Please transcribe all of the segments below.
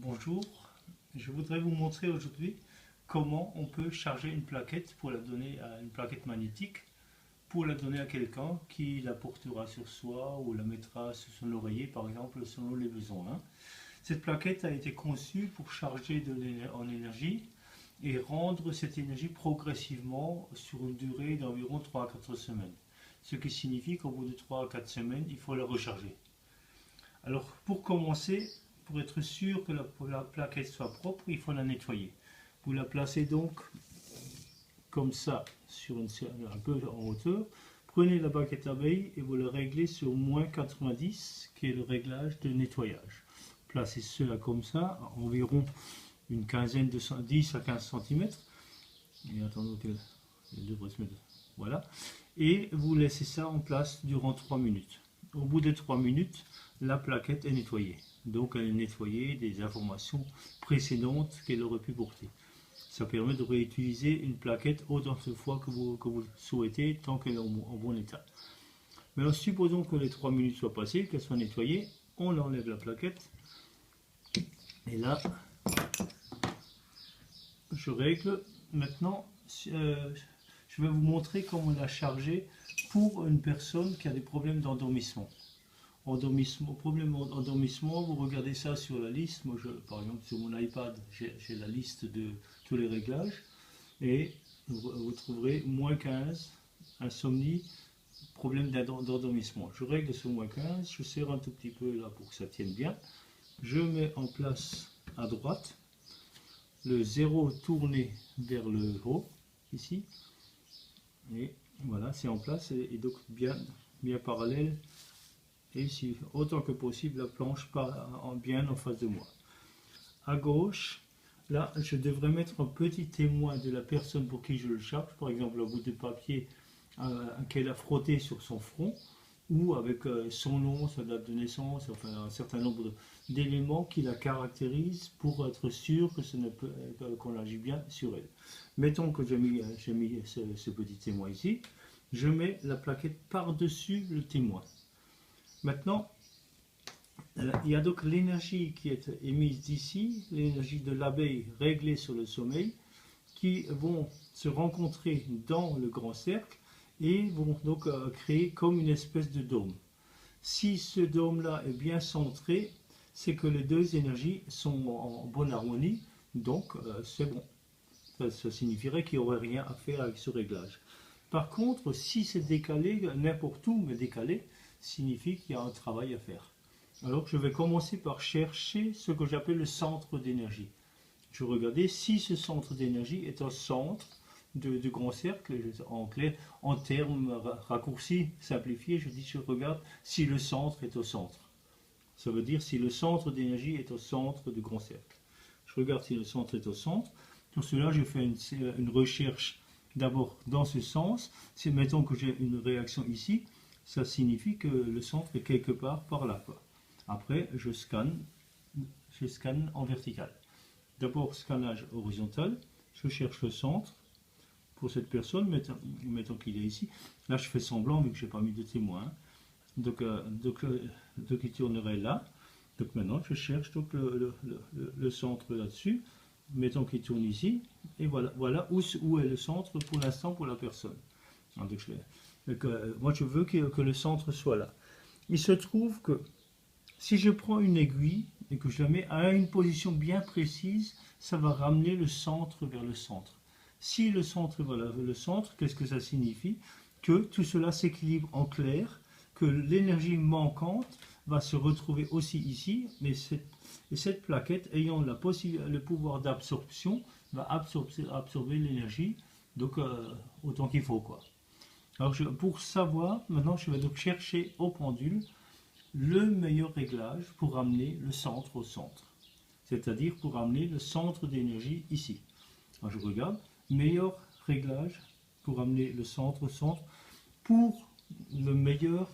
Bonjour, je voudrais vous montrer aujourd'hui comment on peut charger une plaquette pour la donner à une plaquette magnétique pour la donner à quelqu'un qui la portera sur soi ou la mettra sur son oreiller par exemple selon les besoins. Cette plaquette a été conçue pour charger en énergie et rendre cette énergie progressivement sur une durée d'environ 3 à 4 semaines. Ce qui signifie qu'au bout de 3 à 4 semaines, il faut la recharger. Alors pour commencer, pour être sûr que la plaquette soit propre, il faut la nettoyer. Vous la placez donc comme ça, un peu en hauteur. Prenez la baguette à abeille et vous la réglez sur moins 90, qui est le réglage de nettoyage. Placez cela comme ça, à environ une quinzaine de 10 à 15 cm. Et attendons qu'elle devrait se mettre. Voilà. Et vous laissez ça en place durant 3 minutes. Au bout de 3 minutes, la plaquette est nettoyée. Donc elle est nettoyée des informations précédentes qu'elle aurait pu porter. Ça permet de réutiliser une plaquette autant de fois que vous souhaitez tant qu'elle est en bon état. Maintenant, supposons que les 3 minutes soient passées, qu'elle soit nettoyée, on enlève la plaquette. Et là, je règle. Maintenant, je vais vous montrer comment la charger pour une personne qui a des problèmes d'endormissement. Problème d'endormissement, vous regardez ça sur la liste. Moi, par exemple, sur mon iPad, j'ai la liste de tous les réglages. Et vous trouverez moins 15, insomnie, problème d'endormissement. Je règle sur moins 15, je serre un tout petit peu là pour que ça tienne bien. Je mets en place à droite le 0 tourné vers le haut, ici. Et voilà, c'est en place et donc bien parallèle. Et ici, autant que possible, la planche bien en face de moi. À gauche, là, je devrais mettre un petit témoin de la personne pour qui je le charge, par exemple, un bout de papier qu'elle a frotté sur son front, ou avec son nom, sa date de naissance, enfin un certain nombre d'éléments qui la caractérisent pour être sûr que qu'on agit bien sur elle. Mettons que j'ai mis ce petit témoin ici, je mets la plaquette par-dessus le témoin. Maintenant, il y a donc l'énergie qui est émise d'ici, l'énergie de l'abeille réglée sur le sommeil, qui vont se rencontrer dans le grand cercle et vont donc créer comme une espèce de dôme. Si ce dôme-là est bien centré, c'est que les deux énergies sont en bonne harmonie, donc c'est bon. Ça signifierait qu'il n'y aurait rien à faire avec ce réglage. Par contre, si c'est décalé, n'importe où, mais décalé, signifie qu'il y a un travail à faire. Alors je vais commencer par chercher ce que j'appelle le centre d'énergie. Je vais regarder si ce centre d'énergie est un centre du grand cercle, en clair, en termes raccourcis, simplifiés, je regarde si le centre est au centre. Ça veut dire si le centre d'énergie est au centre du grand cercle. Je regarde si le centre est au centre. Pour cela, je fais une recherche d'abord dans ce sens. Si mettons que j'ai une réaction ici, ça signifie que le centre est quelque part par là, quoi. Après, je scanne en vertical. D'abord, scannage horizontal. Je cherche le centre pour cette personne, mettons qu'il est ici. Là, je fais semblant, vu que je n'ai pas mis de témoin. Donc, il tournerait là. Donc maintenant, je cherche donc le centre là-dessus. Mettons qu'il tourne ici. Et voilà où est le centre pour l'instant pour la personne. Moi, je veux que le centre soit là. Il se trouve que si je prends une aiguille et que je la mets à une position bien précise, ça va ramener le centre vers le centre. Si le centre va vers le centre, qu'est-ce que ça signifie? Que tout cela s'équilibre en clair, que l'énergie manquante va se retrouver aussi ici, mais cette plaquette ayant le pouvoir d'absorption va absorber l'énergie, donc autant qu'il faut, quoi. Alors pour savoir, maintenant je vais donc chercher au pendule le meilleur réglage pour ramener le centre au centre. C'est-à-dire pour ramener le centre d'énergie ici. Alors je regarde, meilleur réglage pour ramener le centre au centre pour le meilleure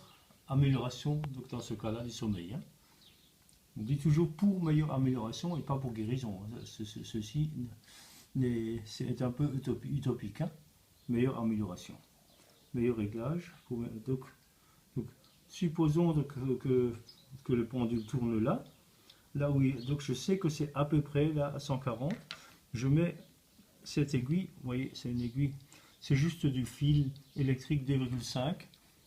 amélioration, donc dans ce cas-là, du sommeil. On dit toujours pour meilleure amélioration et pas pour guérison. Ceci c'est un peu utopique. Meilleure amélioration. Meilleur réglage. Donc, supposons que le pendule tourne là. là où donc je sais que c'est à peu près là à 140. Je mets cette aiguille, vous voyez, c'est une aiguille, c'est juste du fil électrique 2,5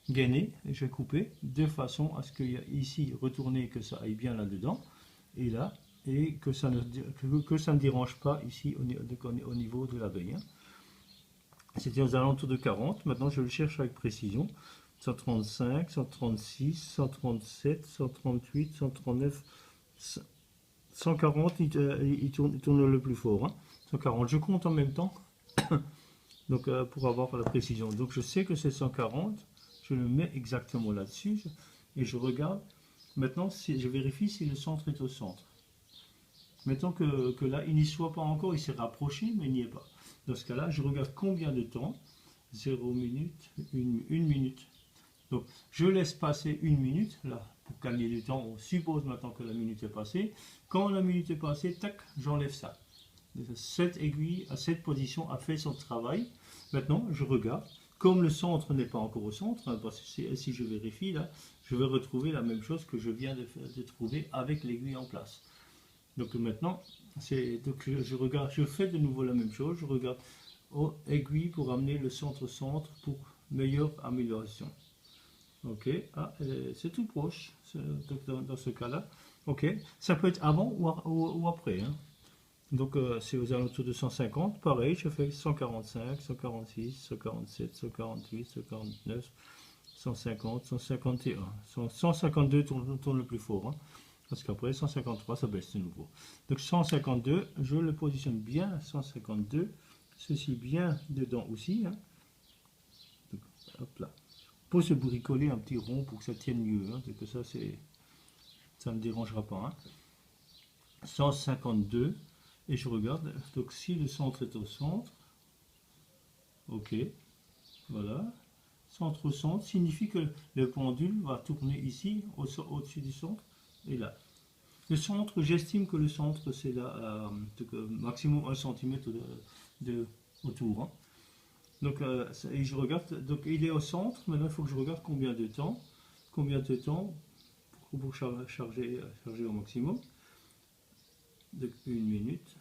gainé, et je vais couper de façon à ce qu'il y a ici retourner, que ça aille bien là-dedans, et là, et que ça ne dérange pas ici au niveau de l'abeille. Hein. C'était aux alentours de 40, maintenant je le cherche avec précision. 135, 136, 137, 138, 139, 140, il tourne le plus fort. Hein. 140, je compte en même temps, donc pour avoir la précision. Donc je sais que c'est 140, je le mets exactement là-dessus, et je regarde. Maintenant, je vérifie si le centre est au centre. Mettons que là, il n'y soit pas encore, il s'est rapproché, mais il n'y est pas. Dans ce cas-là, je regarde combien de temps. 0 minute, 1 minute. Donc, je laisse passer 1 minute, là, pour gagner du temps. On suppose maintenant que la minute est passée. Quand la minute est passée, tac, j'enlève ça. Cette aiguille, à cette position, a fait son travail. Maintenant, je regarde. Comme le centre n'est pas encore au centre, hein, parce que si je vérifie, là, je vais retrouver la même chose que je viens de trouver avec l'aiguille en place. Donc maintenant, je regarde, je fais de nouveau la même chose, je regarde aiguille pour amener le centre-centre pour meilleure amélioration. Ok, ah, c'est tout proche, donc dans ce cas-là. Ok, ça peut être avant ou après. Hein. Donc c'est aux alentours de 150, pareil, je fais 145, 146, 147, 148, 149, 150, 151, 152 tourne le plus fort. Hein. Parce qu'après 153 ça baisse de nouveau. Donc 152, je le positionne bien 152, ceci bien dedans aussi. Hein. Donc, hop là. Pour se bricoler un petit rond pour que ça tienne mieux. Hein. Que ça ne dérangera pas. Hein. 152 et je regarde. Donc si le centre est au centre, ok, voilà. Centre au centre signifie que le pendule va tourner ici au-dessus du centre et là. Le centre, j'estime que le centre, c'est là, maximum 1 cm autour. Hein. Donc, et je regarde, donc il est au centre, maintenant il faut que je regarde combien de temps pour charger au maximum. Donc 1 minute,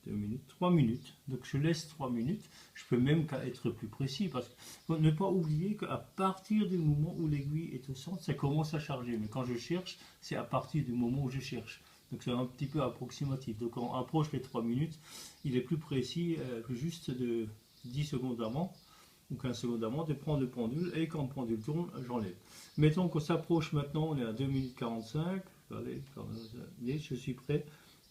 2 minutes, 3 minutes. Donc je laisse 3 minutes. Je peux même être plus précis parce que ne pas oublier qu'à partir du moment où l'aiguille est au centre, ça commence à charger. Mais quand je cherche, c'est à partir du moment où je cherche. Donc c'est un petit peu approximatif. Donc quand on approche les 3 minutes, il est plus précis, juste de 10 secondes avant ou 15 secondes avant de prendre le pendule et quand le pendule tourne, j'enlève. Mettons qu'on s'approche maintenant, on est à 2 minutes 45. Allez, je suis prêt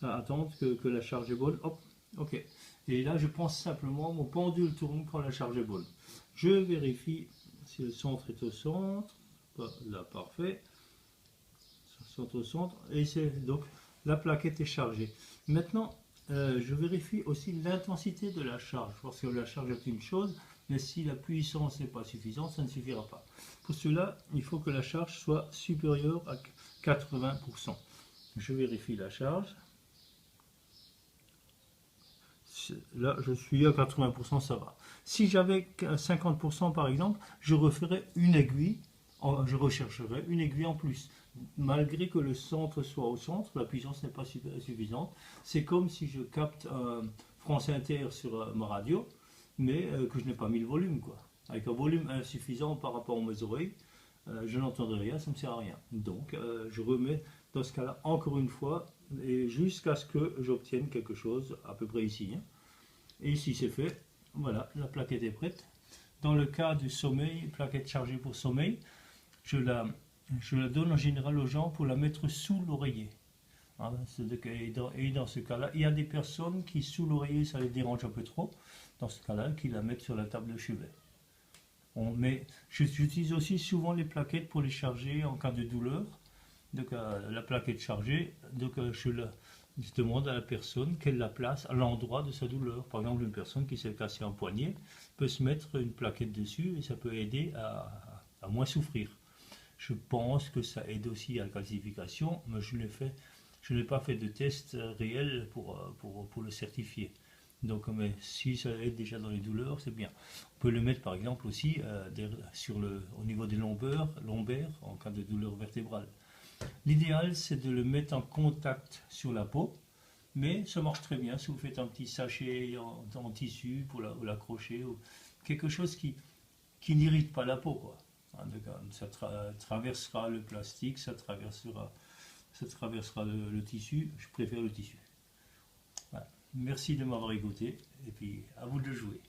à attendre que la charge est bonne. Hop, ok. Et là, je pense simplement, mon pendule tourne quand la charge est bonne. Je vérifie si le centre est au centre. Là, parfait. Centre au centre. Et c'est donc la plaquette est chargée. Maintenant, je vérifie aussi l'intensité de la charge. Parce que la charge est une chose, mais si la puissance n'est pas suffisante, ça ne suffira pas. Pour cela, il faut que la charge soit supérieure à 80%. Je vérifie la charge. Là, je suis à 80%, ça va. Si j'avais 50% par exemple, je referais une aiguille, je rechercherais une aiguille en plus. Malgré que le centre soit au centre, la puissance n'est pas suffisante. C'est comme si je capte France Inter sur ma radio, mais que je n'ai pas mis le volume, quoi. Avec un volume insuffisant par rapport à mes oreilles, je n'entendrai rien, ça ne me sert à rien. Donc, je remets dans ce cas-là encore une fois, et jusqu'à ce que j'obtienne quelque chose à peu près ici. Hein. Et ici c'est fait, voilà, la plaquette est prête. Dans le cas du sommeil, plaquette chargée pour sommeil, je la donne en général aux gens pour la mettre sous l'oreiller. Hein, et dans ce cas-là, il y a des personnes qui sous l'oreiller ça les dérange un peu trop, dans ce cas-là, qui la mettent sur la table de chevet. Mais j'utilise aussi souvent les plaquettes pour les charger en cas de douleur. Donc la plaquette chargée, donc je demande à la personne qu'elle la place à l'endroit de sa douleur. Par exemple, une personne qui s'est cassée un poignet peut se mettre une plaquette dessus et ça peut aider à moins souffrir. Je pense que ça aide aussi à la calcification, mais je n'ai pas fait de test réel pour le certifier. Donc, mais si ça aide déjà dans les douleurs, c'est bien. On peut le mettre par exemple aussi au niveau des lombaires en cas de douleur vertébrale. L'idéal, c'est de le mettre en contact sur la peau, mais ça marche très bien si vous faites un petit sachet en tissu pour l'accrocher, ou quelque chose qui n'irrite pas la peau, quoi. Ça traversera le plastique, ça traversera le tissu. Je préfère le tissu. Voilà. Merci de m'avoir écouté, et puis à vous de jouer.